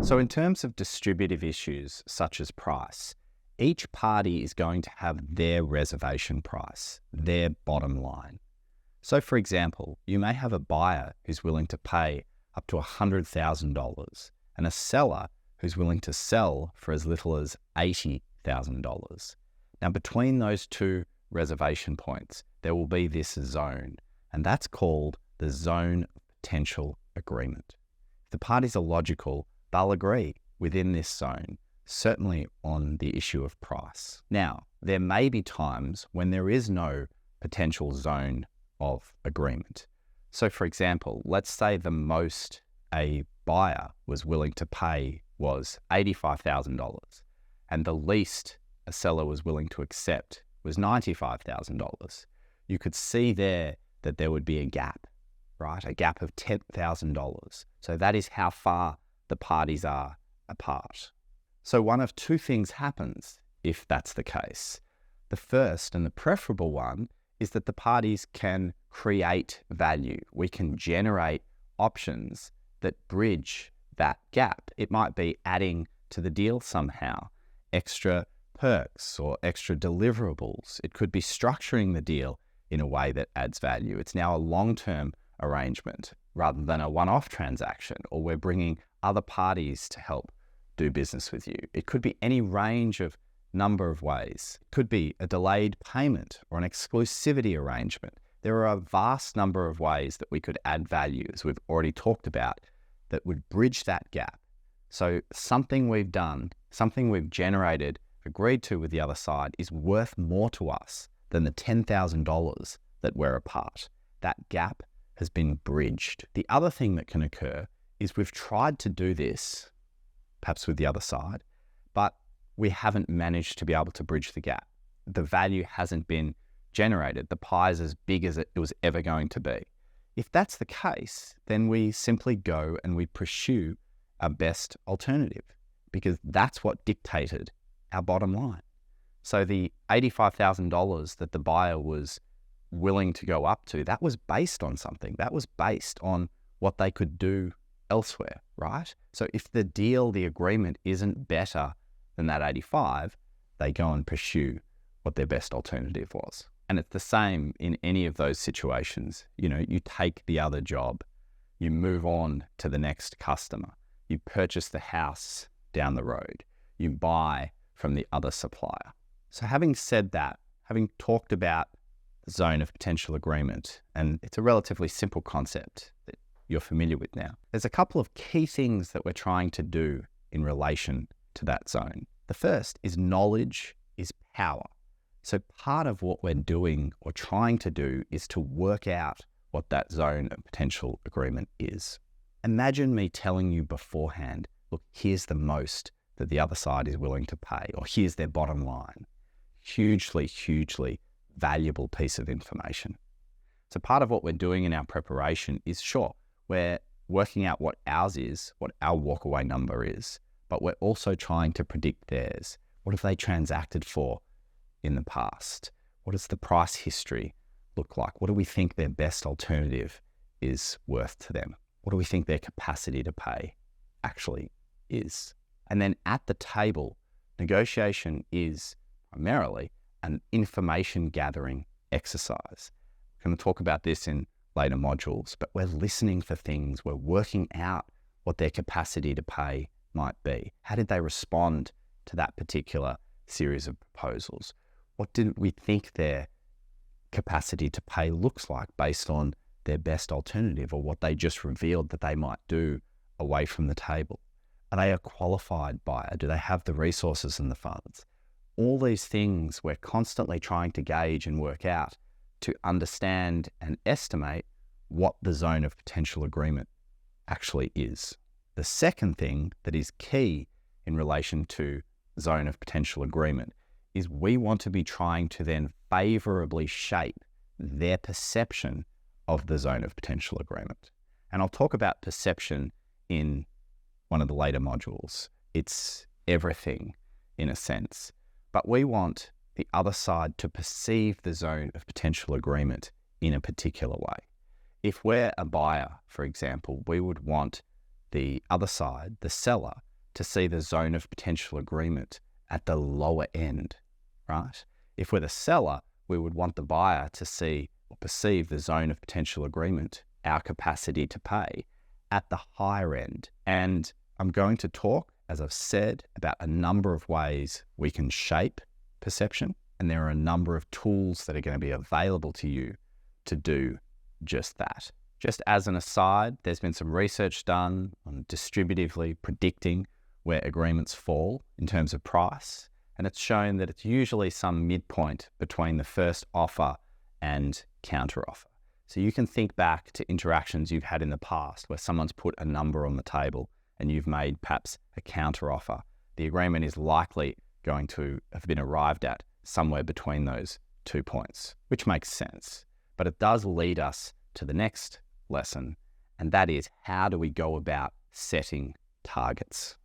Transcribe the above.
So in terms of distributive issues such as price, each party is going to have their reservation price, their bottom line. So for example, you may have a buyer who's willing to pay up to $100,000 and a seller who's willing to sell for as little as $80,000. Now between those two reservation points, there will be this zone, and that's called the zone of potential agreement. If the parties are logical, they'll agree within this zone, certainly on the issue of price. Now, there may be times when there is no potential zone of agreement. So for example, let's say the most a buyer was willing to pay was $85,000 and the least a seller was willing to accept was $95,000. You could see there that there would be a gap, right? A gap of $10,000. So that is how far the parties are apart. So one of two things happens if that's the case. The first and the preferable one is that the parties can create value. We can generate options that bridge that gap. It might be adding to the deal somehow, extra perks or extra deliverables. It could be structuring the deal in a way that adds value. It's now a long-term arrangement rather than a one-off transaction, or we're bringing other parties to help do business with you. It could be any range of number of ways. It could be a delayed payment or an exclusivity arrangement. There are a vast number of ways that we could add value, as we've already talked about, that would bridge that gap. So something we've done, something we've generated, agreed to with the other side is worth more to us than the $10,000 that we're apart. That gap has been bridged. The other thing that can occur is we've tried to do this, perhaps with the other side, but we haven't managed to be able to bridge the gap. The value hasn't been generated. The pie is as big as it was ever going to be. If that's the case, then we simply go and we pursue our best alternative, because that's what dictated our bottom line. So the $85,000 that the buyer was willing to go up to, that was based on something. That was based on what they could do elsewhere, right? So if the deal, the agreement isn't better than that 85, they go and pursue what their best alternative was. And it's the same in any of those situations. You know, you take the other job, you move on to the next customer, you purchase the house down the road, you buy from the other supplier. So having said that, having talked about the zone of potential agreement, and it's a relatively simple concept that you're familiar with now, there's a couple of key things that we're trying to do in relation to that zone. The first is knowledge is power. So part of what we're doing or trying to do is to work out what that zone of potential agreement is. Imagine me telling you beforehand, look, here's the most that the other side is willing to pay, or here's their bottom line. Hugely, hugely valuable piece of information. So part of what we're doing in our preparation is, sure, we're working out what ours is, what our walkaway number is, but we're also trying to predict theirs. What have they transacted for in the past? What does the price history look like? What do we think their best alternative is worth to them? What do we think their capacity to pay actually is? And then at the table, negotiation is primarily an information gathering exercise. We're going to talk about this in later modules, but we're listening for things. We're working out what their capacity to pay might be. How did they respond to that particular series of proposals? What did we think their capacity to pay looks like based on their best alternative, or what they just revealed that they might do away from the table? Are they a qualified buyer? Do they have the resources and the funds? All these things we're constantly trying to gauge and work out to understand and estimate what the zone of potential agreement actually is. The second thing that is key in relation to zone of potential agreement is we want to be trying to then favorably shape their perception of the zone of potential agreement. And I'll talk about perception in one of the later modules. It's everything in a sense, but we want the other side to perceive the zone of potential agreement in a particular way. If we're a buyer, for example, we would want the other side, the seller, to see the zone of potential agreement at the lower end, right? If we're the seller, we would want the buyer to see or perceive the zone of potential agreement, our capacity to pay, at the higher end. And I'm going to talk, as I've said, about a number of ways we can shape perception, and there are a number of tools that are going to be available to you to do just that. Just as an aside, there's been some research done on distributively predicting where agreements fall in terms of price, and it's shown that it's usually some midpoint between the first offer and counteroffer. So you can think back to interactions you've had in the past where someone's put a number on the table and you've made perhaps a counteroffer. The agreement is likely going to have been arrived at somewhere between those 2 points, which makes sense. But it does lead us to the next lesson, and that is, how do we go about setting targets?